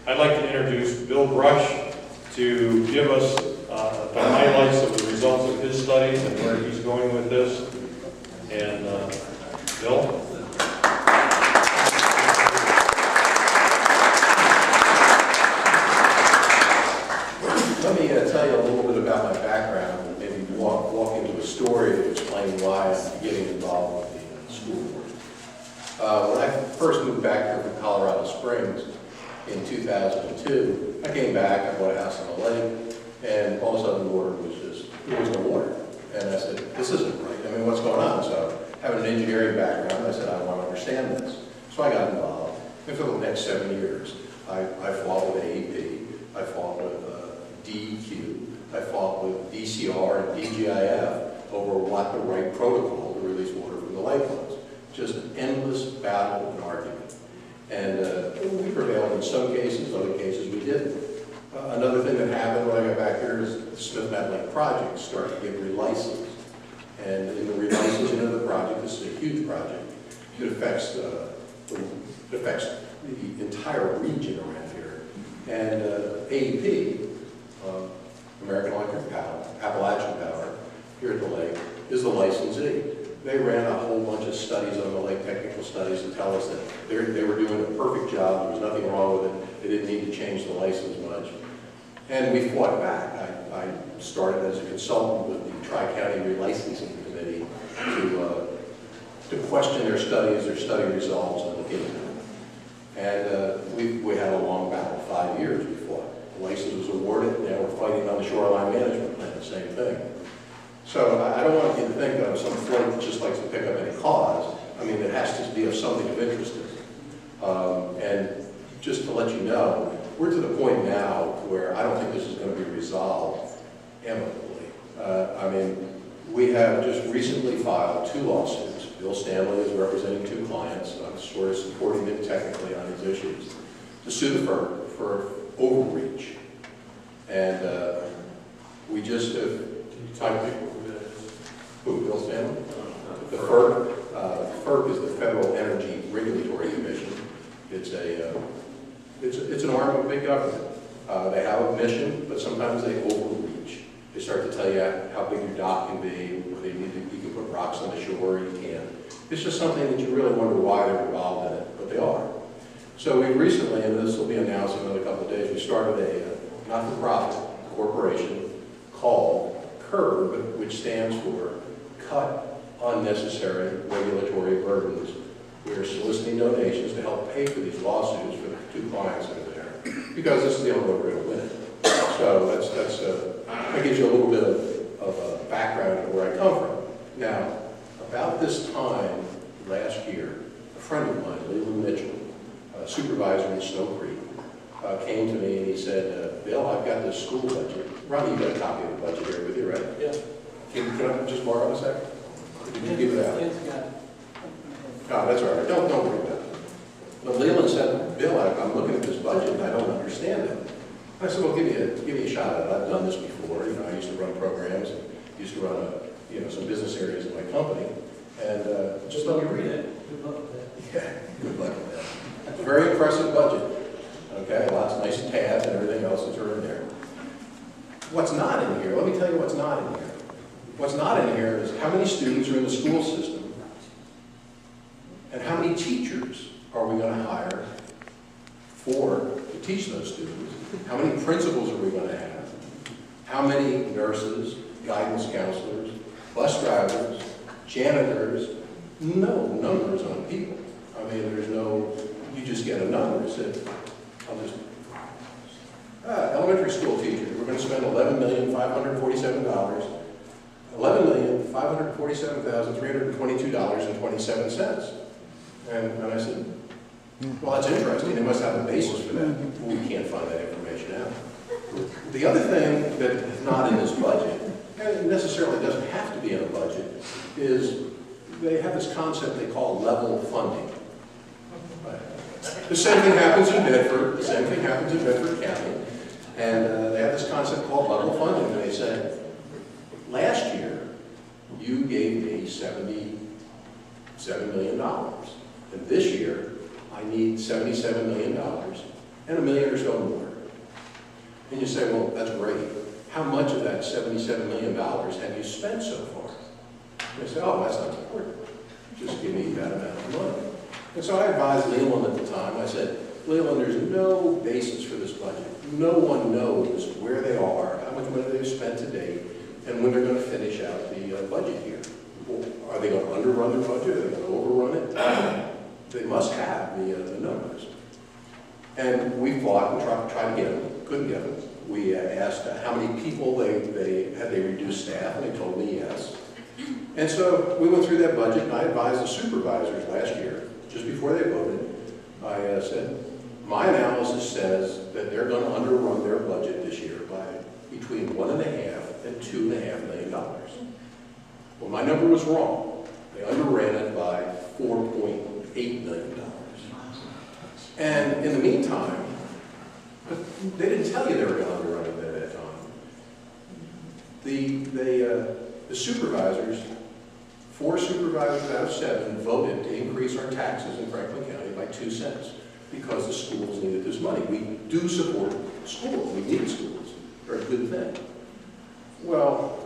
I'd like to introduce Bill Brush to give us the highlights of the results of his studies and where he's going with this. And Bill? Let me tell you a little bit about my background and maybe walk into a story to explain why I'm getting involved with the school board. When I first moved back here from Colorado Springs in 2002, I came back, I bought a house on the lake, and all of a sudden the water was just, there was no water. And I said, this isn't right. I mean, what's going on? So, having an engineering background, I said, I want to understand this. So I got involved. And for the next 7 years, I fought with AEP, I fought with DEQ, I fought with DCR and DGIF over what the right protocol to release water from the lake was. Just an endless battle and argument. And we prevailed in some cases, other cases we didn't. Another thing that happened when I got back here is the Smith-Met Lake project started to get relicensed. And in the relicensing of the project, this is a huge project, it affects the entire region around here. And AEP, American Electric Power, Appalachian Power, here at the lake, is the licensee. They ran a whole bunch of studies on the lake, technical studies, to tell us that they were doing a perfect job, there was nothing wrong with it, they didn't need to change the license much. And we fought back. I started as a consultant with the Tri-County Relicensing Committee to question their studies, their study results, and look into them. And we had a long battle, 5 years we fought. The license was awarded, now we're fighting on the shoreline management plan, the same thing. So I don't want you to think that I'm some float that just likes to pick up any cause. I mean, it has to be of something of interest to me. And just to let you know, we're to the point now where I don't think this is going to be resolved amicably. I mean, we have just recently filed 2 lawsuits. Bill Stanley is representing 2 clients. I'm sort of supporting them technically on these issues to sue the FERC for overreach. And we just have who, Bill Stanley? The FERC. FERC is the Federal Energy Regulatory Commission. It's an arm of big government. They have a mission, but sometimes they overreach. They start to tell you how big your dock can be, whether you can put rocks on the shore, you can't. It's just something that you really wonder why they're involved in it, but they are. So we recently, and this will be announced in another couple of days, we started a not-for-profit corporation called CURB, which stands for Cut Unnecessary Regulatory Burdens. We are soliciting donations to help pay for these lawsuits for the 2 clients that are there, because this is the only way we're going to win it. So that gives you a little bit of a background of where I come from. Now, about this time last year, a friend of mine, Leland Mitchell, a supervisor in Snow Creek, came to me and he said, Bill, I've got this school budget. Ronnie, you got a copy of the budget here with you, right? Yeah. Can I just borrow a second? Did you give it out? Yes, got it. Oh, that's all right. Don't worry about it. But Leland said, Bill, I'm looking at this budget and I don't understand it. I said, well, give me a shot at it. I've done this before. You know, I used to run programs and used to run some business areas in my company. And just let me read it. Good luck with that. Yeah, good luck with that. It's a very impressive budget. Okay, lots of nice tabs and everything else that's in there. What's not in here, let me tell you what's not in here. What's not in here is how many students are in the school system and how many teachers are we going to hire to teach those students? How many principals are we going to have? How many nurses, guidance counselors, bus drivers, janitors? No numbers on people. I mean, there's no, you just get a number. Elementary school teachers, we're going to spend $11,547,322.27. And I said, well, that's interesting. They must have a basis for that. Well, we can't find that information out. The other thing that is not in this budget, and it necessarily doesn't have to be in a budget, is they have this concept they call level funding. The same thing happens in Bedford. The same thing happens in Bedford County. And they have this concept called level funding. And they said, last year, you gave me $77 million. And this year, I need $77 million and $1 million or so more. And you say, well, that's great. How much of that $77 million have you spent so far? And they say, oh, that's not important. Just give me that amount of money. And so I advised Leland at the time. I said, Leland, there's no basis for this budget. No one knows where they are, how much money they've spent to date, and when they're going to finish out the budget year. Well, are they going to underrun the budget? Are they going to overrun it? They must have the numbers. And we fought and tried to get them. Couldn't get them. We asked how many people had they reduced staff, and they told me yes. And so we went through that budget, and I advised the supervisors last year, just before they voted. I said, my analysis says that they're going to underrun their budget this year by between $1.5 and $2.5 million. Well, my number was wrong. They underran it by $4.8 million. And in the meantime, but they didn't tell you they were going to underrun it at that time. The supervisors, 4 supervisors out of 7, voted to increase our taxes in Franklin County by 2 cents because the schools needed this money. We do support schools. We need schools. They're a good thing. Well,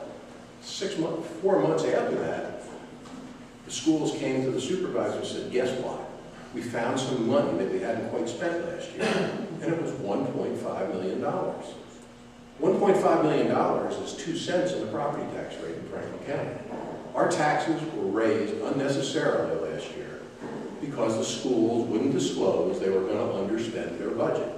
4 months after that, the schools came to the supervisors and said, guess what? We found some money that we hadn't quite spent last year, and it was $1.5 million. $1.5 million is 2 cents in the property tax rate in Franklin County. Our taxes were raised unnecessarily last year because the schools wouldn't disclose they were going to underspend their budget.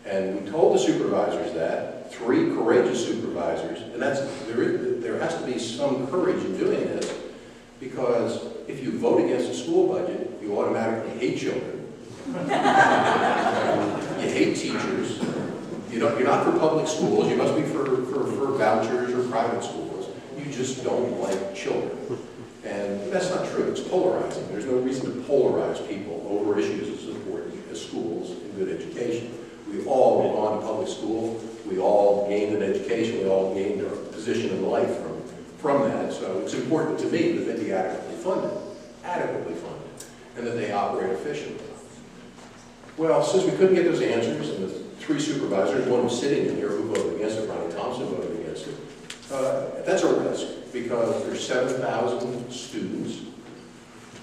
And we told the supervisors that, 3 courageous supervisors, and there has to be some courage in doing this, because if you vote against a school budget, you automatically hate children. You hate teachers. You're not for public schools. You must be for vouchers or private schools. You just don't like children. And that's not true. It's polarizing. There's no reason to polarize people over issues as important as schools and good education. We all have gone to public school. We all gained an education. We all gained a position in life from that. So it's important to me that they be adequately funded, and that they operate efficiently. Well, since we couldn't get those answers, and the 3 supervisors, one was sitting in here who voted against it, Ronnie Thompson voted against it, that's a risk, because there's 7,000 students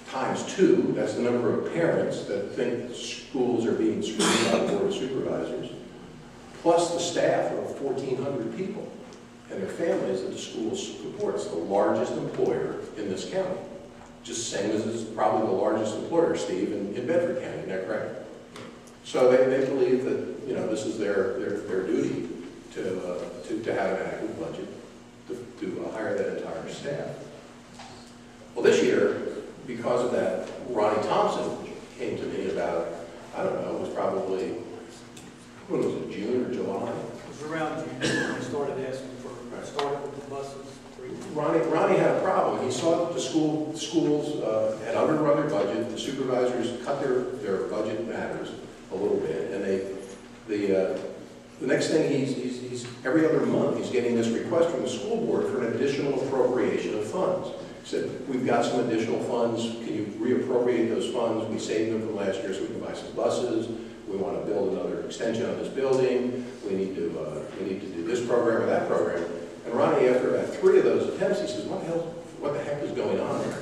times 2, that's the number of parents that think schools are being screwed by the Board of Supervisors, plus the staff of 1,400 people and their families that the school supports, the largest employer in this county. Just same as it's probably the largest employer, Steve, in Bedford County, isn't that correct? So they believe that, this is their duty to have an adequate budget, to hire that entire staff. Well, this year, because of that, Ronnie Thompson came to me about, I don't know, it was probably, when was it, June or July? It was around June. We started asking for, started with the buses. Ronnie had a problem. He saw that the schools had underrun their budget. The supervisors cut their budget matters a little bit, and the next thing he's every other month he's getting this request from the school board for an additional appropriation of funds. He said, we've got some additional funds. Can you reappropriate those funds? We saved them from last year so we can buy some buses. We want to build another extension on this building. We need to do this program or that program. And Ronnie, after about 3 of those attempts, he says, what the heck is going on there?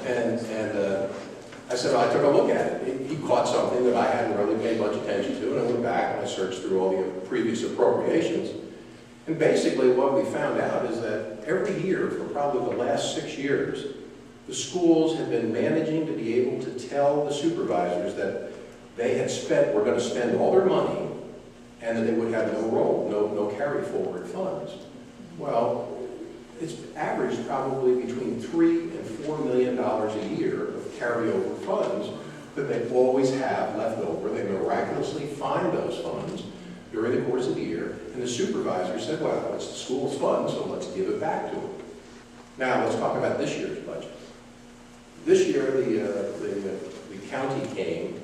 and I said, well, I took a look at it. He caught something that I hadn't really paid much attention to, and I went back and I searched through all the previous appropriations. And basically what we found out is that every year for probably the last 6 years, the schools have been managing to be able to tell the supervisors that they were going to spend all their money and that they would have no carry forward funds. Well, it's averaged probably between $3 and $4 million a year of carryover funds that they always have left over. They miraculously find those funds during the course of the year, and the supervisor said, well, it's the school's fund, so let's give it back to them. Now, let's talk about this year's budget. This year, the county came,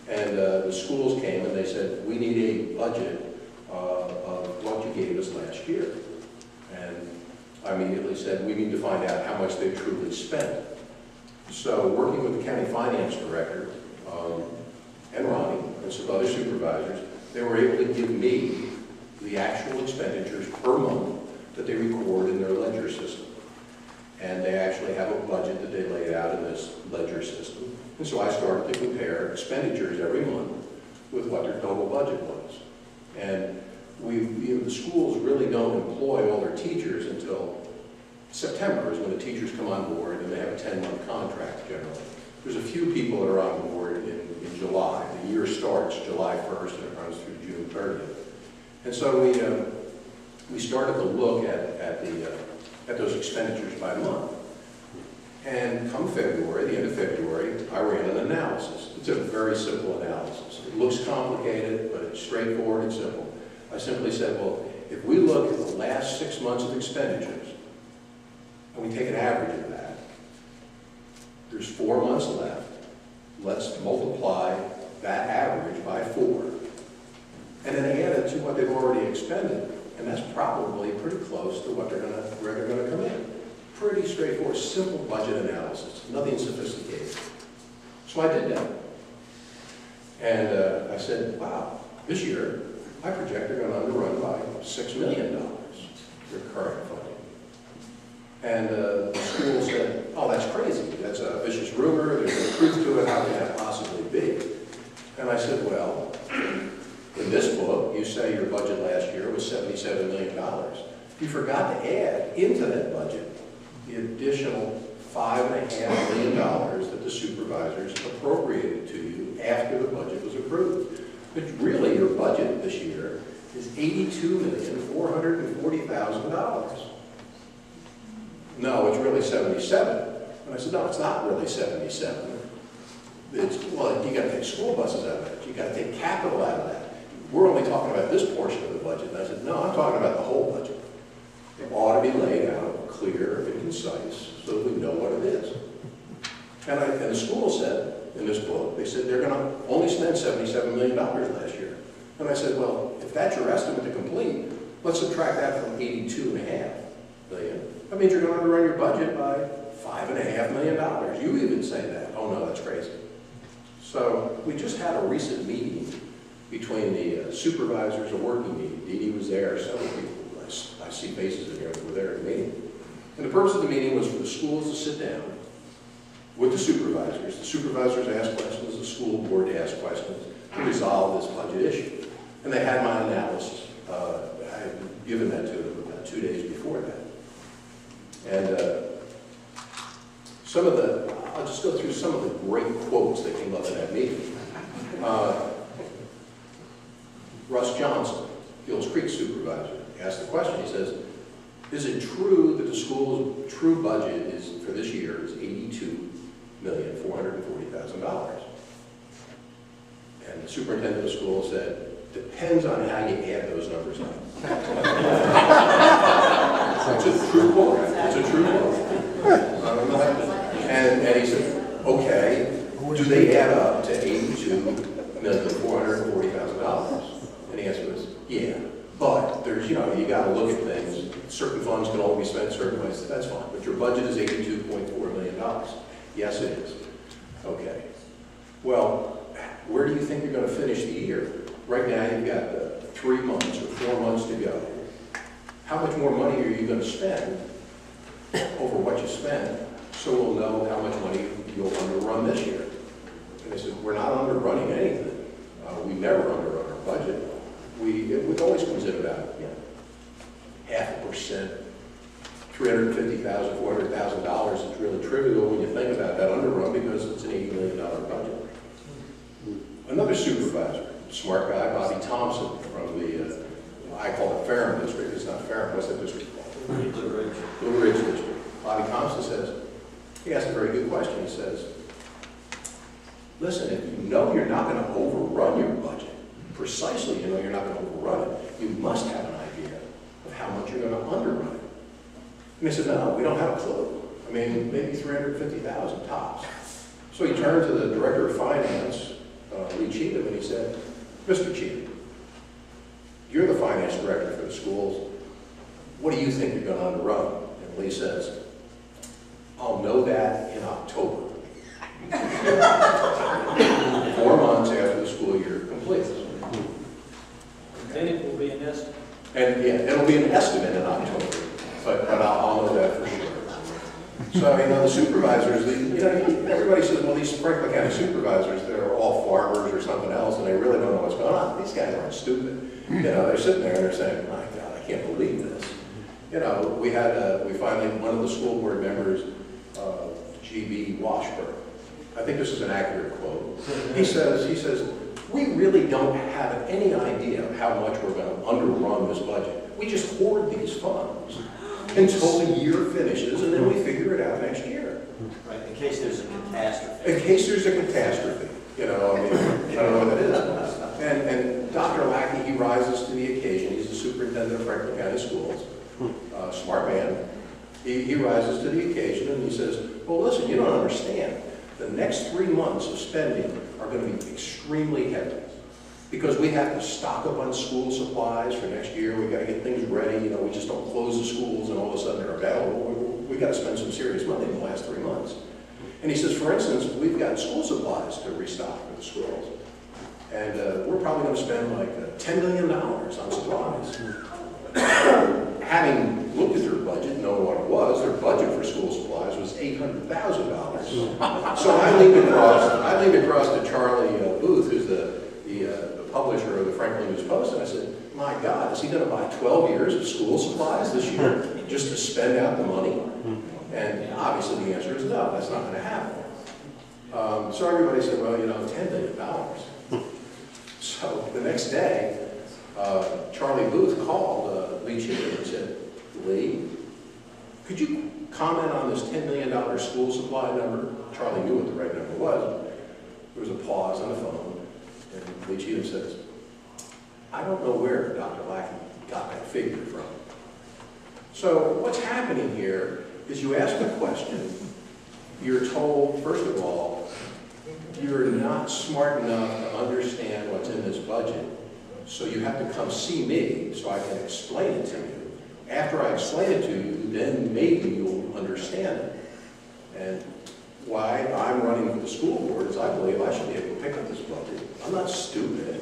and the schools came, and they said, we need a budget of what you gave us last year. And I immediately said, we need to find out how much they truly spent. So working with the county finance director and Ron, and some other supervisors, they were able to give me the actual expenditures per month that they record in their ledger system. And they actually have a budget that they laid out in this ledger system. And so I started to compare expenditures every month with what their total budget was. And the schools really don't employ all their teachers until September is when the teachers come on board, and they have a 10-month contract generally. There's a few people that are on board in July. The year starts July 1st and it runs through June 30th. And so we started to look at those expenditures by month. And come February, the end of February, I ran an analysis. It's a very simple analysis. It looks complicated, but it's straightforward and simple. I simply said, well, if we look at the last 6 months of expenditures, and we take an average of that, there's 4 months left. Let's multiply that average by 4. And then add it to what they've already expended. And that's probably pretty close to what where they're gonna come in. Pretty straightforward, simple budget analysis, nothing sophisticated. So I did that. And I said, wow, this year, I project they're gonna underrun by $6 million, their current funding. And the school said, oh, that's crazy. That's a vicious rumor. There's no truth to it. How can that possibly be? And I said, well, in this book, you say your budget last year was $77 million. You forgot to add into that budget the additional $5.5 million that the supervisors appropriated to you after the budget was approved. But really, your budget this year is $82,440,000. No, it's really 77. And I said, no, it's not really 77. Well, you got to take school buses out of it. You got to take capital out of that. We're only talking about this portion of the budget. And I said, no, I'm talking about the whole budget. It ought to be laid out clear and concise so that we know what it is. And the school said, in this book, they said they're going to only spend $77 million last year. And I said, well, if that's your estimate to complete, let's subtract that from $82.5 million. That means you're going to underrun your budget by $5.5 million. You even say that. Oh, no, that's crazy. So we just had a recent meeting between the supervisors, a working meeting. Dee Dee was there, several people. I see faces in here that were there at the meeting. And the purpose of the meeting was for the schools to sit down with the supervisors. The supervisors asked questions, the school board asked questions to resolve this budget issue. And they had my analysis. I had given that to them about 2 days before that. And I'll just go through some of the great quotes that came up in that meeting. Russ Johnson, Hills Creek supervisor, asked the question. He says, is it true that the school's true budget is for this year is $82,440,000? And the superintendent of the school said, depends on how you add those numbers up. It's a true quote. It's a true quote. And he said, okay, do they add up to $82,440,000? And the answer was, yeah. But there's, you got to look at things. Certain funds can only be spent certain ways. That's fine. But your budget is $82.4 million. Yes, it is. Okay. Well, where do you think you're going to finish the year? Right now, you've got 3 months or 4 months to go. How much more money are you going to spend over what you spent so we'll know how much money you'll underrun this year? And they said, we're not underrunning anything. We never underrun our budget. It always comes in about 0.5%, $350,000, $400,000 is really trivial when you think about that underrun because it's an $80 million budget. Another supervisor, smart guy, Bobby Thompson from the, I call it Ferrum District. It's not Ferrum. What's that district called? Blue Ridge District. Bobby Thompson says, he asked a very good question. He says, listen, if you know you're not going to overrun your budget, precisely you know you're not going to overrun it, you must have an idea of how much you're going to underrun it. And they said, no, we don't have a clue. I mean, maybe 350,000 tops. So he turned to the director of finance, Lee Cheatham, and he said, Mr. Cheatham, you're the finance director for the schools. What do you think you're going to underrun? And Lee says, I'll know that in October. 4 months after the school year completes. Then it will be an estimate. And yeah, it'll be an estimate in October, but I'll know that for sure. So, the supervisors, everybody says, well, these Franklin County supervisors, they're all farmers or something else, and they really don't know what's going on. These guys aren't stupid. They're sitting there and they're saying, my God, I can't believe this. We finally, one of the school board members, G.B. Washburn, I think this is an accurate quote. He says, we really don't have any idea how much we're going to underrun this budget. We just hoard these funds until the year finishes, and then we figure it out next year. Right, in case there's a catastrophe. In case there's a catastrophe, I don't know what that is. And Dr. Lackey, he rises to the occasion. He's the superintendent of Franklin County Schools, smart man. He rises to the occasion and he says, well, listen, you don't understand. The next 3 months of spending are going to be extremely heavy because we have to stock up on school supplies for next year. We've got to get things ready. We just don't close the schools and all of a sudden they're available. We've got to spend some serious money in the last 3 months. And he says, for instance, we've got school supplies to restock for the schools. And we're probably going to spend like $10 million on supplies. Having looked at their budget, knowing what it was, their budget for school supplies was $800,000. So I leaned across to Charlie Booth, who's the publisher of the Franklin News Post, and I said, my God, is he going to buy 12 years of school supplies this year just to spend out the money? And obviously the answer is no, that's not going to happen. So everybody said, well, $10 million. So the next day, Charlie Booth called Lee Cheatham and said, Lee, could you comment on this $10 million school supply number? Charlie knew what the right number was. There was a pause on the phone, and Lee Cheatham says, I don't know where Dr. Lackey got that figure from. So what's happening here is you ask a question, you're told, first of all, you're not smart enough to understand what's in this budget, so you have to come see me so I can explain it to you. After I explain it to you, then maybe you'll understand it. And why I'm running for the school board is I believe I should be able to pick up this budget. I'm not stupid.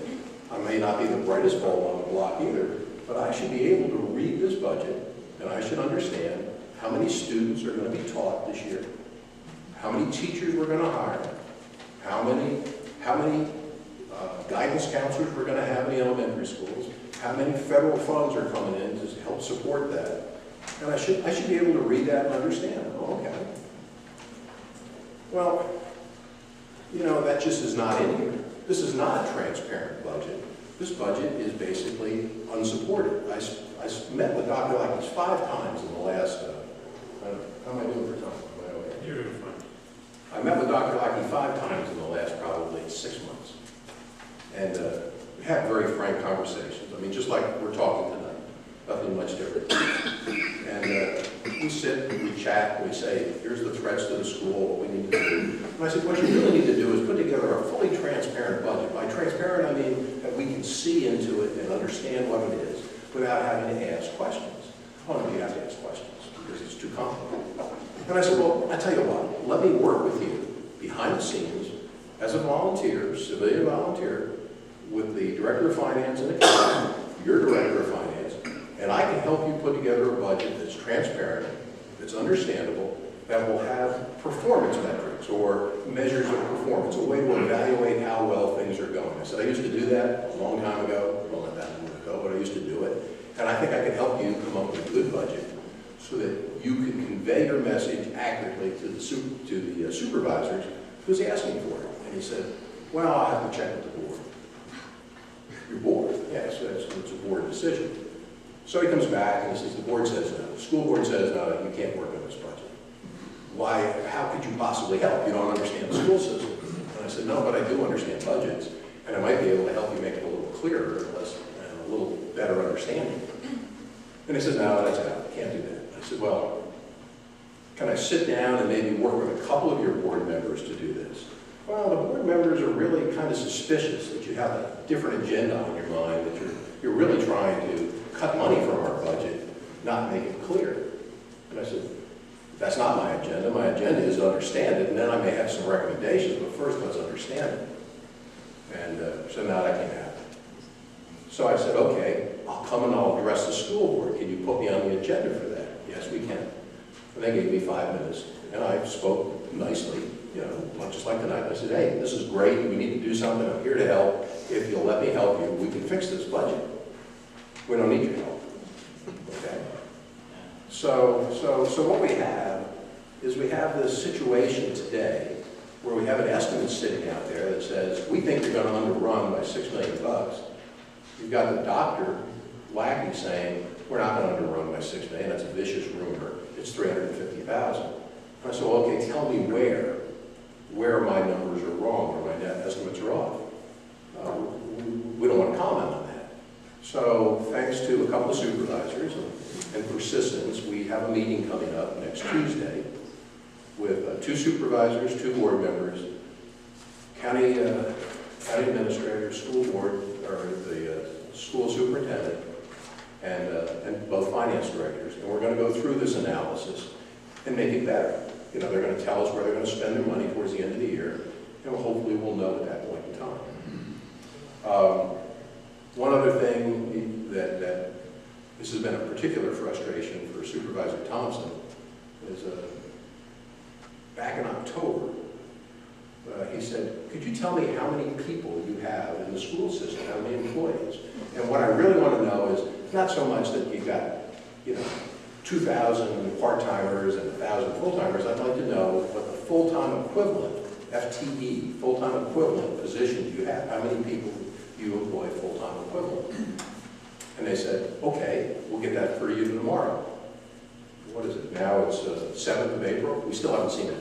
I may not be the brightest bulb on the block either, but I should be able to read this budget and I should understand how many students are going to be taught this year, how many teachers we're going to hire, how many guidance counselors we're going to have in the elementary schools, how many federal funds are coming in to help support that. And I should be able to read that and understand. Oh, okay. Well, that just is not in here. This is not a transparent budget. This budget is basically unsupported. I met with Dr. Lackey 5 times in the last, how am I doing for time? You're doing fine. I met with Dr. Lackey 5 times in the last probably 6 months. And we had very frank conversations. I mean, just like we're talking tonight, nothing much different. And we sit, we chat, we say, here's the threats to the school, what we need to do. And I said, what you really need to do is put together a fully transparent budget. By transparent, I mean that we can see into it and understand what it is without having to ask questions. Oh, no, you have to ask questions because it's too complicated. And I said, well, I tell you what, let me work with you behind the scenes as a volunteer, civilian volunteer, with the Director of Finance and Accounting, your Director of Finance, and I can help you put together a budget that's transparent, that's understandable, that will have performance metrics or measures of performance, a way to evaluate how well things are going. I said, I used to do that a long time ago, well, not that long ago, but I used to do it, and I think I can help you come up with a good budget so that you can convey your message accurately to the supervisors who's asking for it. And he said, well, I'll have to check with the board. Your board? Yes, it's a board decision. So he comes back and he says, the board says no. The school board says no, you can't work on this budget. Why? How could you possibly help? You don't understand the school system. And I said, no, but I do understand budgets, and I might be able to help you make it a little clearer and a little better understanding. And he says, no, that's out. I can't do that. I said, well, can I sit down and maybe work with a couple of your board members to do this? Well, the board members are really kind of suspicious that you have a different agenda on your mind, that you're really trying to cut money from our budget, not make it clear. And I said, that's not my agenda. My agenda is to understand it, and then I may have some recommendations, but first let's understand it. And so now that can happen. So I said, okay, I'll come and I'll address the school board. Can you put me on the agenda for that? Yes, we can. And they gave me 5 minutes, and I spoke nicely, you know, just like tonight. I said, hey, this is great. We need to do something. I'm here to help. If you'll let me help you, we can fix this budget. We don't need your help. Okay? So what we have is we have this situation today where we have an estimate sitting out there that says, we think you're going to underrun by $6 million. You've got the doctor, Lackey, saying, we're not going to underrun by $6 million. That's a vicious rumor. It's $350,000. I said, well, okay, tell me where my numbers are wrong or my net estimates are off. We don't want to comment on that. So thanks to a couple of supervisors and persistence, we have a meeting coming up next Tuesday with 2 supervisors, 2 board members, county administrator, school board, or the school superintendent, and both finance directors. And we're going to go through this analysis and make it better. You know, they're going to tell us where they're going to spend their money towards the end of the year, and hopefully we'll know at that point in time. One other thing that this has been a particular frustration for Supervisor Thompson is back in October, he said, could you tell me how many people you have in the school system, how many employees? And what I really want to know is not so much that you've got, you know, 2,000 part-timers and 1,000 full-timers. I'd like to know what the full-time equivalent, FTE, full-time equivalent positions you have. How many people do you employ full-time equivalent? And they said, okay, we'll get that for you tomorrow. What is it? Now it's 7th of April. We still haven't seen it.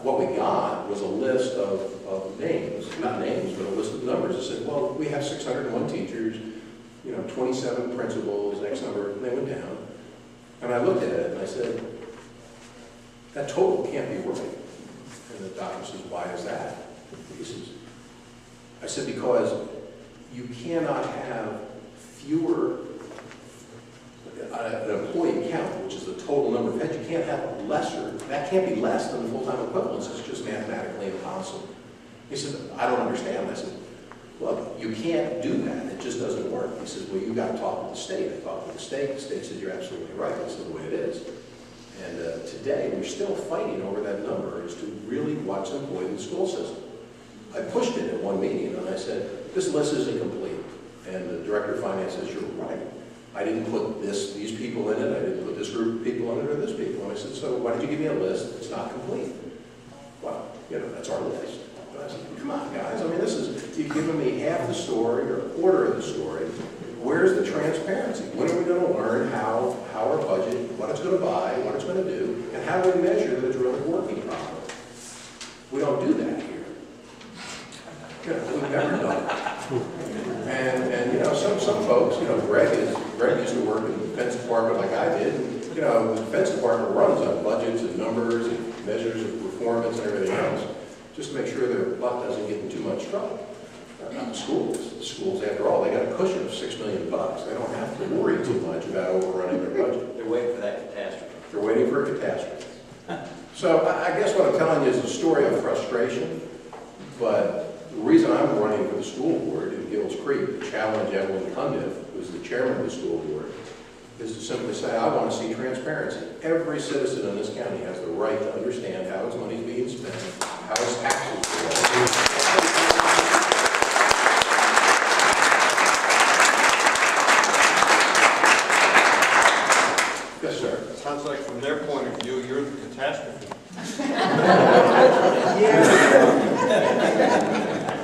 What we got was a list of names, not names, but a list of numbers. It said, well, we have 601 teachers, you know, 27 principals, X number, and they went down. And I looked at it and I said, that total can't be right. And the doctor says, why is that? He says, I said, because you cannot have fewer, an employee count, which is the total number of heads, you can't have lesser, that can't be less than the full-time equivalents. It's just mathematically impossible. He said, I don't understand. I said, well, you can't do that. It just doesn't work. He says, well, you got to talk to the state. I talked to the state. The state said, you're absolutely right. This is the way it is. And today, we're still fighting over that number as to really what's employed in the school system. I pushed it at one meeting, and I said, this list isn't complete. And the director of finance says, you're right. I didn't put these people in it. I didn't put this group of people in it or this people. And I said, so why did you give me a list that's not complete? Well, you know, that's our list. But I said, come on, guys. I mean, you've given me half the story or a quarter of the story. Where's the transparency? When are we going to learn how our budget, what it's going to buy, what it's going to do, and how do we measure that it's really working properly? We don't do that here. You know, we've never done it. And you know, some folks, you know, Greg used to work in the defense department like I did. And, you know, the defense department runs on budgets and numbers and measures of performance and everything else, just to make sure their butt doesn't get in too much trouble. Not the schools. The schools, after all, they got a cushion of $6 million. They don't have to worry too much about overrunning their budget. They're waiting for that catastrophe. They're waiting for a catastrophe. So I guess what I'm telling you is a story of frustration, but the reason I'm running for the school board in Gills Creek to challenge Evelyn Cundiff, who's the chairman of the school board, is to simply say, I want to see transparency. Every citizen in this county has the right to understand how its money is being spent, how its taxes are. Yes, sir. Sounds like from their point of view, you're the catastrophe.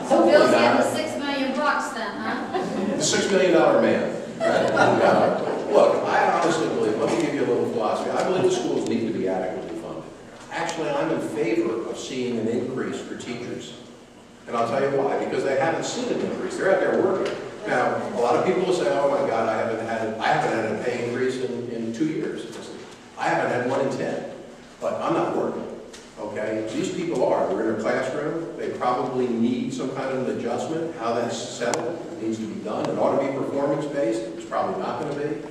So Bill's getting the $6 million then, huh? The $6 million man. Look, I honestly believe, let me give you a little philosophy. I believe the schools need to be adequately funded. Actually, I'm in favor of seeing an increase for teachers. And I'll tell you why, because they haven't seen an increase. They're out there working. Now, a lot of people will say, oh my God, I haven't had a pay increase in 2 years. I haven't had one in 10, but I'm not working. Okay, these people are. They're in a classroom. They probably need some kind of an adjustment. How that's settled needs to be done. It ought to be performance-based. It's probably not going to be.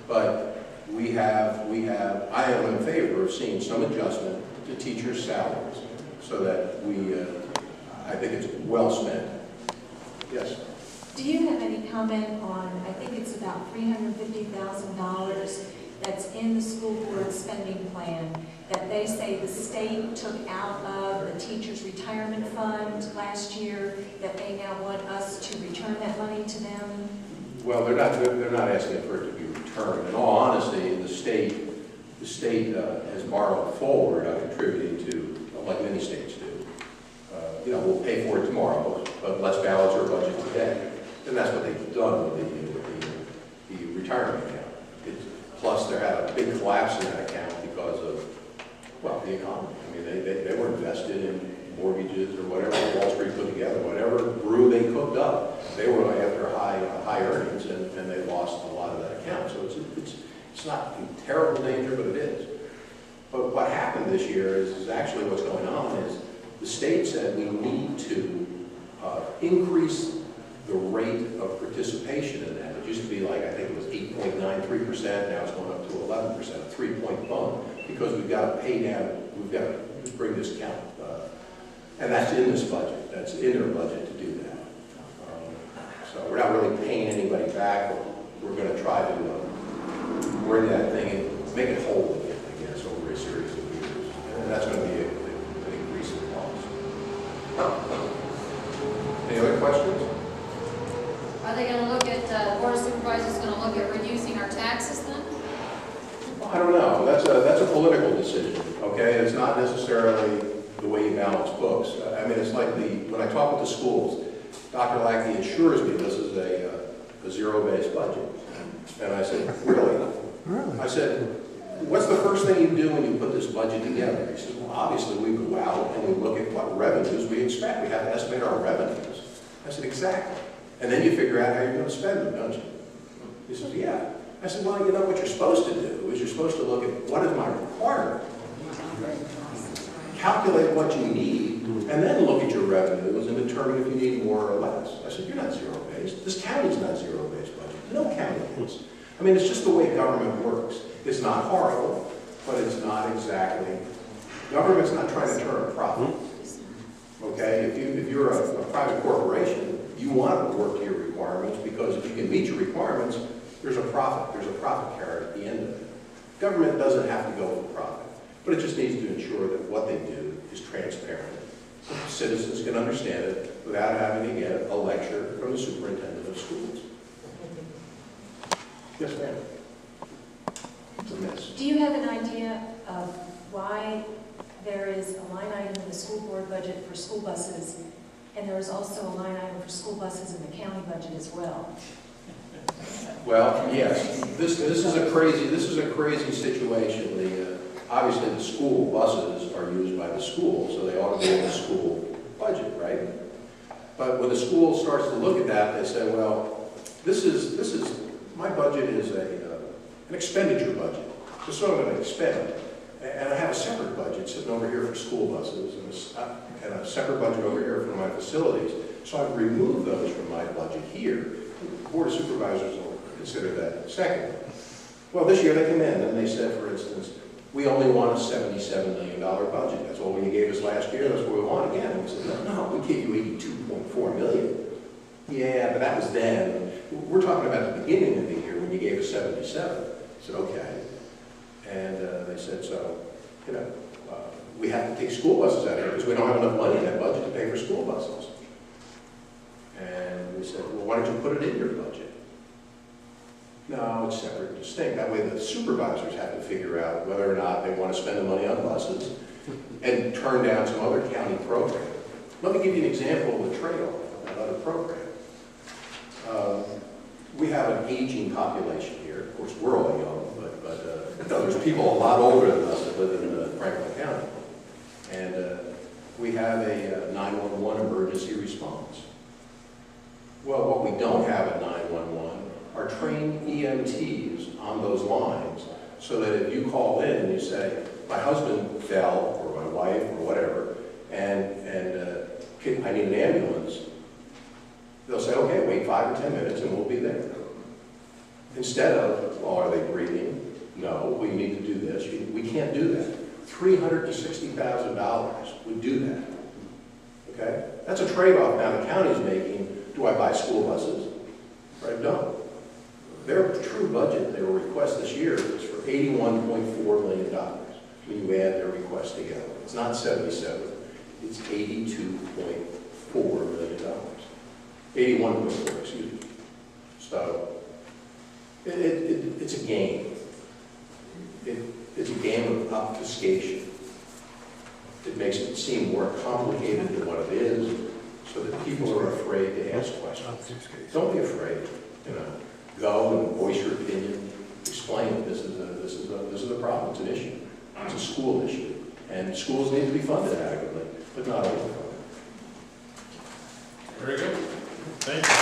But I am in favor of seeing some adjustment to teachers' salaries so that we I think it's well spent. Yes? Do you have any comment on, I think it's about $350,000 that's in the school board spending plan that they say the state took out of the teachers' retirement fund last year, that they now want us to return that money to them? Well, they're not asking for it to be returned. In all honesty, the state has borrowed forward on contributing to, like many states do. We'll pay for it tomorrow, but let's balance our budget today. And that's what they've done with the retirement account. Plus, there had a big collapse in that account because of, well, the economy. I mean, they were invested in mortgages or whatever Wall Street put together, whatever brew they cooked up. They were after high earnings, and they lost a lot of that account. So it's not in terrible danger, but it is. But what happened this year is actually what's going on is the state said we need to increase the rate of participation in that. It used to be like, I think it was 8.93%, now it's going up to 11%, a 3-point bump, because we've got to pay down, we've got to bring this count. And that's in this budget. That's in their budget to do that. So we're not really paying anybody back, but we're going to try to bring that thing and make it whole again, I guess, over a series of years. And that's going to be an increase in cost. Any other questions? Are they gonna look at, the Board of Supervisors gonna look at reducing our taxes then? Well, I don't know. That's a political decision, okay? It's not necessarily the way you balance books. I mean, it's like when I talk with the schools, Dr. Lackey assures me this is a zero-based budget. And I said, really? I said, what's the first thing you do when you put this budget together? He said, well, obviously we go out and we look at what revenues we expect. We have to estimate our revenues. I said, exactly. And then you figure out how you're going to spend them, don't you? He says, yeah. I said, well, you know what you're supposed to do is you're supposed to look at what is my requirement, calculate what you need, and then look at your revenues and determine if you need more or less. I said, you're not zero-based. This county's not zero-based budget. No county is. I mean, it's just the way government works. It's not horrible, but it's not exactly. Government's not trying to turn a profit. Okay? If you're a private corporation, you want to work to your requirements, because if you can meet your requirements, there's a profit. There's a profit carrot at the end of it. Government doesn't have to go for profit, but it just needs to ensure that what they do is transparent. Citizens can understand it without having to get a lecture from the superintendent of schools. Yes, ma'am. It's a mess. Do you have an idea of why there is a line item in the school board budget for school buses, and there is also a line item for school buses in the county budget as well? Well, yes, this is a crazy situation. Obviously the school buses are used by the school, so they ought to be in the school budget, right? But when the school starts to look at that, they say, well, my budget is an expenditure budget. Just so I'm going to expend. And I have a separate budget sitting over here for school buses and a separate budget over here for my facilities. So I've removed those from my budget here. The Board of Supervisors will consider that second. Well, this year they come in and they said, for instance, we only want a $77 million budget. That's all you gave us last year. That's what we want again. And we said, no, we gave you $82.4 million. Yeah, but that was then. We're talking about the beginning of the year when you gave us 77. I said, okay. And they said, so, we have to take school buses out here because we don't have enough money in that budget to pay for school buses. And we said, well, why don't you put it in your budget? No, it's separate and distinct. That way the supervisors have to figure out whether or not they want to spend the money on buses and turn down some other county program. Let me give you an example of the trail, another program. We have an aging population here. Of course, we're all young, but there's people a lot older than us that live in Franklin County. And we have a 911 emergency response. Well, what we don't have at 911 are trained EMTs on those lines, so that if you call in and you say, my husband fell, or my wife, or whatever, and I need an ambulance, they'll say, okay, wait 5 or 10 minutes and we'll be there. Instead of, well, are they breathing? No, we need to do this. We can't do that. $360,000 would do that, okay? That's a trade-off now the county's making. Do I buy school buses? Right, no. Their true budget, their request this year is for $81.4 million. When you add their request together. It's not 77, it's $82.4 million. 81.4, excuse me. So, it's a game. It's a game of obfuscation. It makes it seem more complicated than what it is, so that people are afraid to ask questions. Don't be afraid, you know. Go and voice your opinion, explain that this is a problem, it's an issue. It's a school issue, and schools need to be funded adequately, but not overfunded. Very good. Thank you.